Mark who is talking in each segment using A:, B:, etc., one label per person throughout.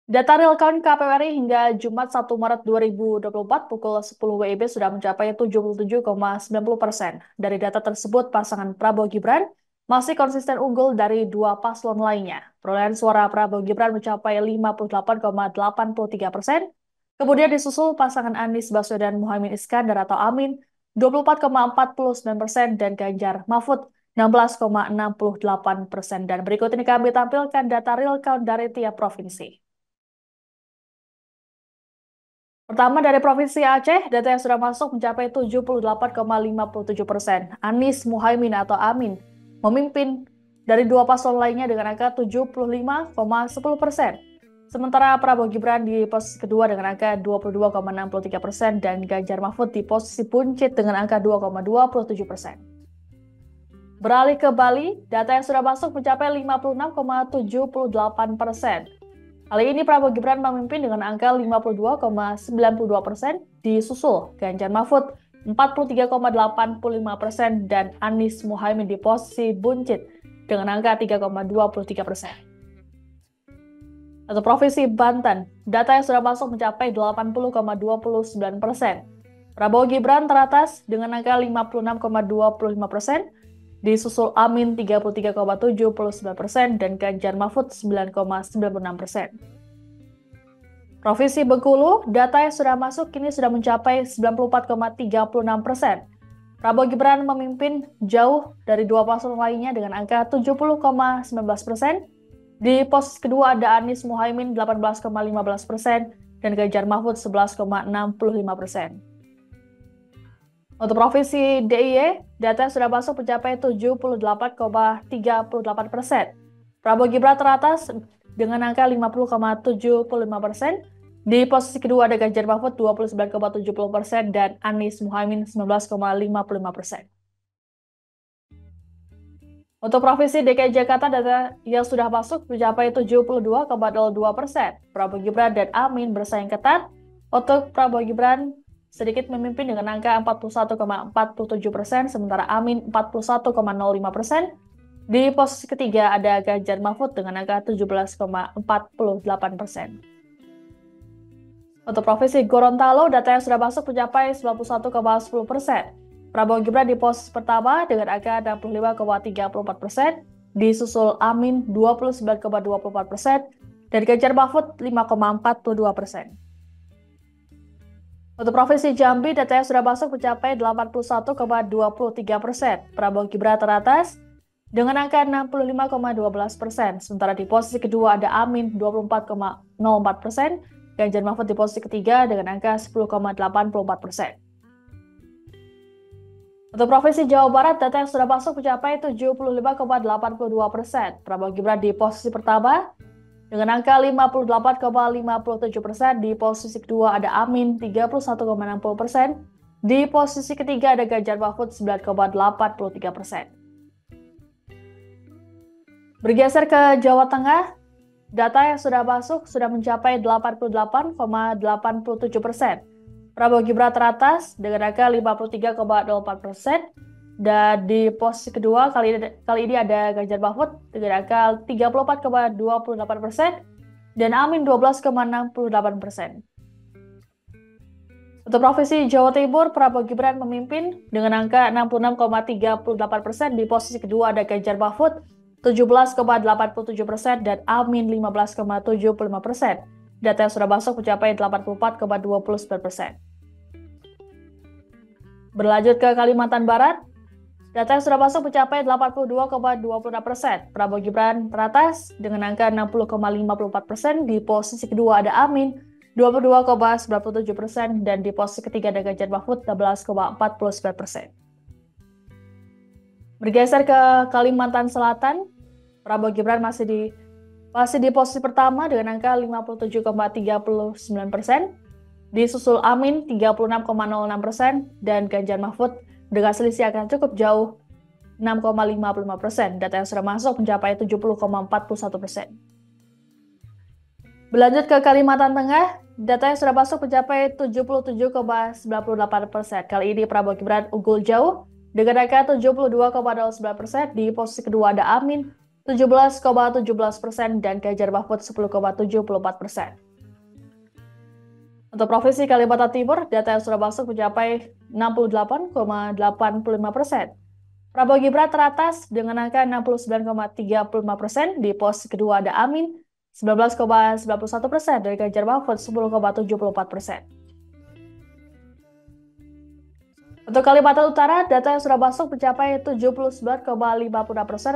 A: Data real count KPU RI hingga Jumat 1 Maret 2024 pukul 10 WIB sudah mencapai 77,90%. Dari data tersebut, pasangan Prabowo Gibran masih konsisten unggul dari dua paslon lainnya. Perolehan suara Prabowo Gibran mencapai 58,83%. Kemudian disusul pasangan Anies Baswedan Muhaimin Iskandar atau Amin 24,49% dan Ganjar Mahfud 16,68%. Dan berikut ini kami tampilkan data real count dari tiap provinsi. Pertama dari Provinsi Aceh, data yang sudah masuk mencapai 78,57%. Anies Muhaimin atau Amin memimpin dari dua paslon lainnya dengan angka 75,10%. Sementara Prabowo Gibran di posisi kedua dengan angka 22,63% dan Ganjar Mahfud di posisi buncit dengan angka 2,27%. Beralih ke Bali, data yang sudah masuk mencapai 56,78%. Kali ini Prabowo Gibran memimpin dengan angka 52,92%, disusul Ganjar Mahfud 43,85% dan Anies Muhaimin di posisi buncit dengan angka 3,23%. Untuk Provinsi Banten, data yang sudah masuk mencapai 80,29%. Prabowo Gibran teratas dengan angka 56,25%, disusul Amin 33,79% dan Ganjar Mahfud 9,96%. Provinsi Bengkulu, data yang sudah masuk kini sudah mencapai 94,36%. Prabowo Gibran memimpin jauh dari dua paslon lainnya dengan angka 70,19%. Di posisi kedua ada Anies Muhaimin 18,15% dan Ganjar Mahfud 11,65%. Untuk Provinsi DIY, data yang sudah masuk mencapai 78,38%. Prabowo Gibran teratas dengan angka 50,75%. Di posisi kedua ada Ganjar Mahfud 29,70% dan Anies Muhaimin 19,55%. Untuk Provinsi DKI Jakarta, data yang sudah masuk mencapai 72,02%. Prabowo Gibran dan Amin bersaing ketat. Untuk Prabowo Gibran sedikit memimpin dengan angka 41,47%, sementara Amin 41,05%. Di posisi ketiga ada Ganjar Mahfud dengan angka 17,48%. Untuk Provinsi Gorontalo, data yang sudah masuk mencapai 91,10%. Prabowo Gibran di posisi pertama dengan angka 65,34%, disusul Amin 29,24%, dan Ganjar Mahfud 5,42%. Untuk Provinsi Jambi, data yang sudah masuk mencapai 81,23%. Prabowo Gibran teratas dengan angka 65,12%. Sementara di posisi kedua ada Amin 24,04%, Ganjar Mahfud di posisi ketiga dengan angka 10,84%. Untuk Provinsi Jawa Barat, data yang sudah masuk mencapai 75,82%. Prabowo Gibran di posisi pertama dengan angka 58,57%, di posisi kedua ada Amin 31,60%, di posisi ketiga ada Ganjar Mahfud 9,83%. Bergeser ke Jawa Tengah, data yang sudah masuk sudah mencapai 88,87%. Prabowo Gibran teratas dengan angka 53,04%, dan di posisi kedua kali ini ada Ganjar Mahfud dengan angka 34,28% dan Amin 12,68%. Untuk Provinsi Jawa Timur, Prabowo Gibran memimpin dengan angka 66,38%. Di posisi kedua ada Ganjar Mahfud 17,87% dan Amin 15,75%. Data yang sudah masuk mencapai 84,29%. Berlanjut ke Kalimantan Barat, data yang sudah masuk mencapai 82,26%. Prabowo Gibran teratas dengan angka 60,54%. Di posisi kedua ada Amin 22,97% dan di posisi ketiga ada Ganjar Mahfud 16,49%. Bergeser ke Kalimantan Selatan, Prabowo Gibran masih di posisi pertama dengan angka 57,39%. Disusul Amin 36,06% dan Ganjar Mahfud dengan selisih akan cukup jauh 6,55%. Data yang sudah masuk mencapai 70,41%. Berlanjut ke Kalimantan Tengah, data yang sudah masuk mencapai 77,98%. Kali ini Prabowo Gibran unggul jauh dengan angka 72,09%. Di posisi kedua ada Amin 17,17% dan Ganjar Mahfud 10,74%. Untuk Provinsi Kalimantan Timur, data yang sudah masuk mencapai 68,85%. Prabowo Gibran teratas dengan angka 69,35%, di posisi kedua ada Amin 19,91% dan Ganjar Mahfud 10,74%. Untuk Kalimantan Utara, data yang sudah masuk mencapai 79,56%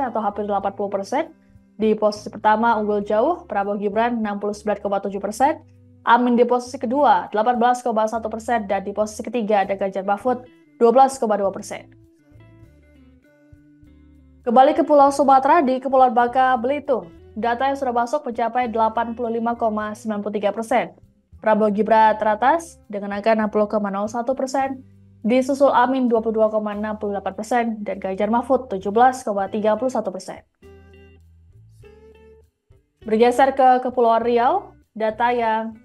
A: atau hampir 80%. Di posisi pertama unggul jauh, Prabowo Gibran 69,7%, Amin di posisi kedua 18,1%, dan di posisi ketiga ada Ganjar Mahfud 12,2%. Kembali ke Pulau Sumatera, di Kepulauan Bangka Belitung, data yang sudah masuk mencapai 85,93%. Prabowo Gibran teratas dengan angka 60,01%, disusul Amin 22,68% dan Ganjar Mahfud 17,31%. Bergeser ke Kepulauan Riau, data yang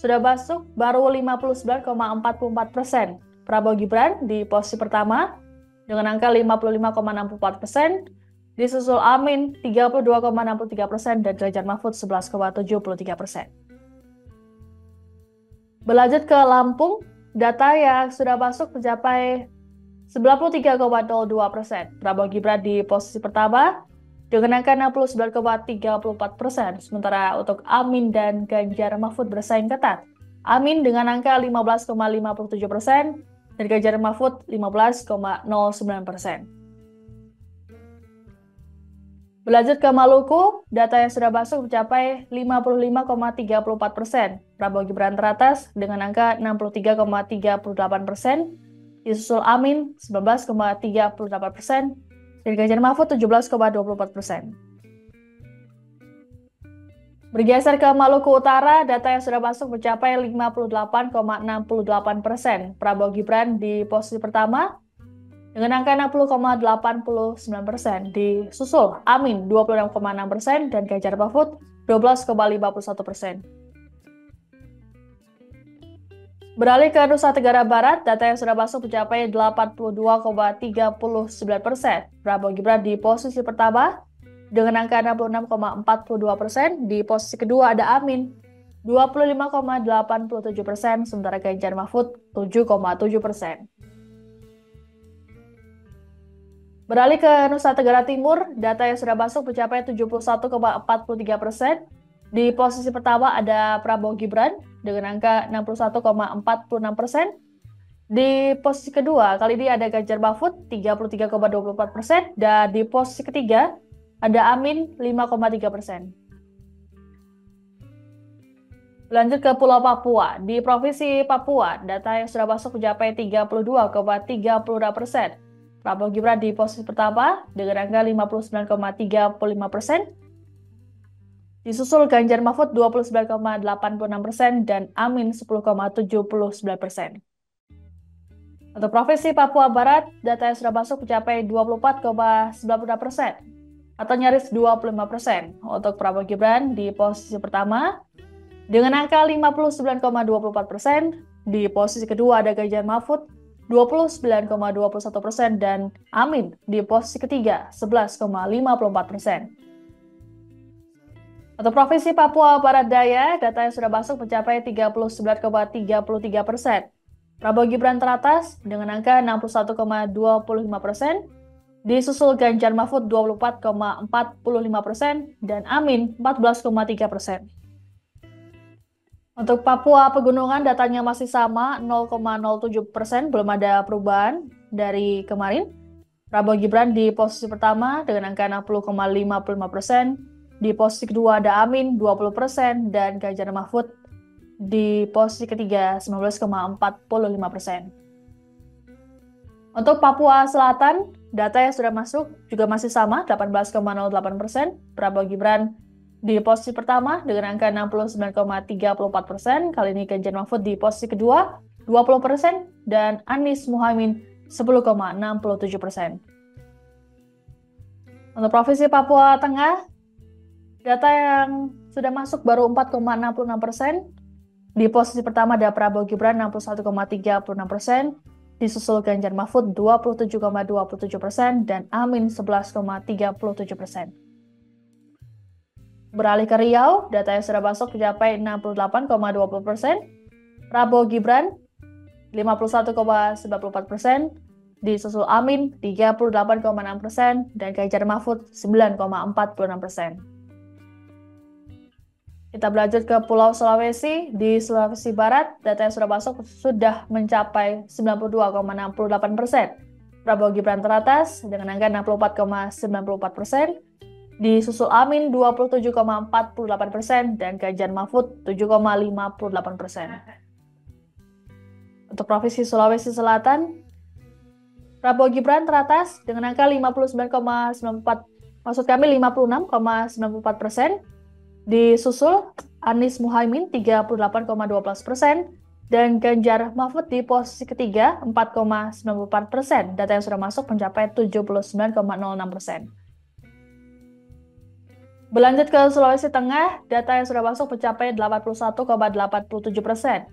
A: sudah masuk baru 59,44%. Prabowo Gibran di posisi pertama dengan angka 55,64%, disusul Amin 32,63% dan Ganjar Mahfud 11,73%. Berlanjut ke Lampung, data yang sudah masuk mencapai 93,02%. Prabowo Gibran di posisi pertama dengan angka 69,34%. Sementara untuk Amin dan Ganjar Mahfud bersaing ketat. Amin dengan angka 15,57% dan Ganjar Mahfud 15,09%. Berlanjut ke Maluku, data yang sudah masuk mencapai 55,34%. Prabowo Gibran teratas dengan angka 63,38%, disusul Amin 19,38%, dan Ganjar Mahfud 17,24%. Bergeser ke Maluku Utara, data yang sudah masuk mencapai 58,68%. Prabowo Gibran di posisi pertama dengan angka 60,89%, disusul Amin 26,6% dan Ganjar Mahfud 12,51%. Beralih ke Nusa Tenggara Barat, data yang sudah masuk mencapai 82,39%. Prabowo Gibran di posisi pertama dengan angka 66,42%, di posisi kedua ada Amin 25,87%, sementara Ganjar Mahfud 7,7%. Beralih ke Nusa Tenggara Timur, data yang sudah masuk mencapai 71,43%. Di posisi pertama ada Prabowo Gibran dengan angka 61,46%. Di posisi kedua, kali ini ada Ganjar Mahfud 33,24%. Dan di posisi ketiga ada Amin 5,3%. Lanjut ke Pulau Papua. Di Provinsi Papua, data yang sudah masuk mencapai 32,36%. Prabowo Gibran di posisi pertama dengan angka 59,35%, disusul Ganjar Mahfud 29,86% dan Amin 10,79%. Untuk Provinsi Papua Barat, data yang sudah masuk mencapai 24,96% atau nyaris 25%. Untuk Prabowo Gibran di posisi pertama dengan angka 59,24%, di posisi kedua ada Ganjar Mahfud 29,21% dan Amin di posisi ketiga 11,54%. Untuk Provinsi Papua Barat Daya, data yang sudah masuk mencapai 39,33%. Prabowo Gibran teratas dengan angka 61,25%, disusul Ganjar Mahfud 24,45% dan Amin 14,3%. Untuk Papua Pegunungan, datanya masih sama, 0,07%, belum ada perubahan dari kemarin. Prabowo Gibran di posisi pertama dengan angka 60,55%, di posisi kedua ada Amin 20%, dan Ganjar Mahfud di posisi ketiga 19,45%. Untuk Papua Selatan, data yang sudah masuk juga masih sama, 18,08%. Prabowo Gibran di posisi pertama dengan angka 69,34%, kali ini Ganjar Mahfud di posisi kedua 20%, dan Anies Muhaimin 10,67%. Untuk Provinsi Papua Tengah, data yang sudah masuk baru 4,66%. Di posisi pertama ada Prabowo Gibran 61,36%, disusul Ganjar Mahfud 27,27% dan Amin 11,37%. Beralih ke Riau, data yang sudah masuk mencapai 68,20%, Prabowo Gibran 51,94%, disusul Amin 38,6%, dan Ganjar Mahfud 9,46%. Kita berlanjut ke Pulau Sulawesi. Di Sulawesi Barat, data yang sudah masuk sudah mencapai 92,68%. Prabowo Gibran teratas dengan angka 64,94%, disusul Amin 27,48%, dan Ganjar Mahfud 7,58%. Untuk Provinsi Sulawesi Selatan, Prabowo Gibran teratas dengan angka 56,94%, disusul Anies Muhaimin 38,12%, dan Ganjar Mahfud di posisi ketiga 4,94%. Data yang sudah masuk mencapai 79,06%. Berlanjut ke Sulawesi Tengah, data yang sudah masuk mencapai 81,87%.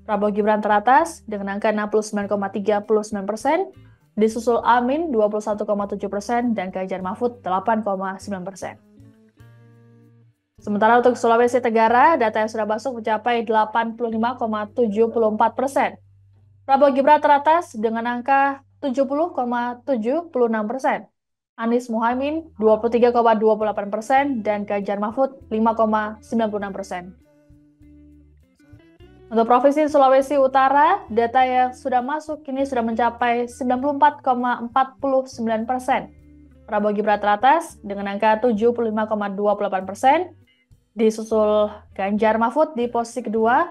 A: Prabowo Gibran teratas dengan angka 69,39%, disusul Amin 21,7%, dan Ganjar Mahfud 8,9%. Sementara untuk Sulawesi Tenggara, data yang sudah masuk mencapai 85,74%. Prabowo Gibran teratas dengan angka 70,76%. Anies Muhaimin 23,28%, dan Ganjar Mahfud 5,96%. Untuk Provinsi Sulawesi Utara, data yang sudah masuk kini sudah mencapai 94,49%. Prabowo Gibran teratas dengan angka 75,28%, disusul Ganjar Mahfud di posisi kedua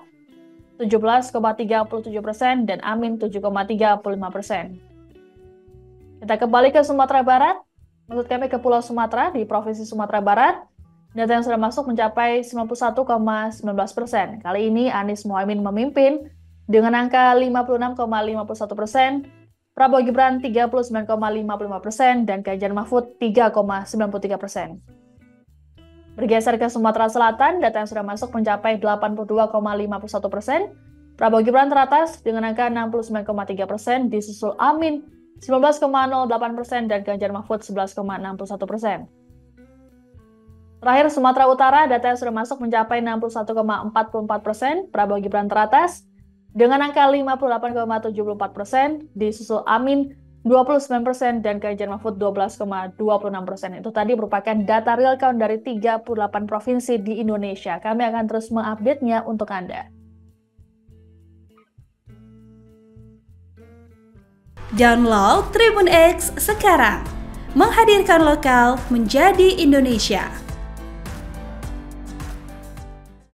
A: 17,37%, dan Amin 7,35%. Kita kembali ke Sumatera Barat, maksud kami ke Pulau Sumatera. Di Provinsi Sumatera Barat, data yang sudah masuk mencapai 91,19%. Kali ini Anies Muhaimin memimpin dengan angka 56,51%, Prabowo Gibran 39,55%, dan Ganjar Mahfud 3,93%. Bergeser ke Sumatera Selatan, data yang sudah masuk mencapai 82,51%. Prabowo Gibran teratas dengan angka 69,3%, disusul Amin 19,08%, dan Ganjar Mahfud 11,61%. Terakhir Sumatera Utara, data yang sudah masuk mencapai 61,44%. Prabowo Gibran teratas dengan angka 58,74%, disusul Amin 29%, dan Ganjar Mahfud 12,26%. Itu tadi merupakan data real count dari 38 provinsi di Indonesia. Kami akan terus mengupdate-nya untuk Anda.
B: Download Tribun X sekarang, menghadirkan lokal menjadi Indonesia.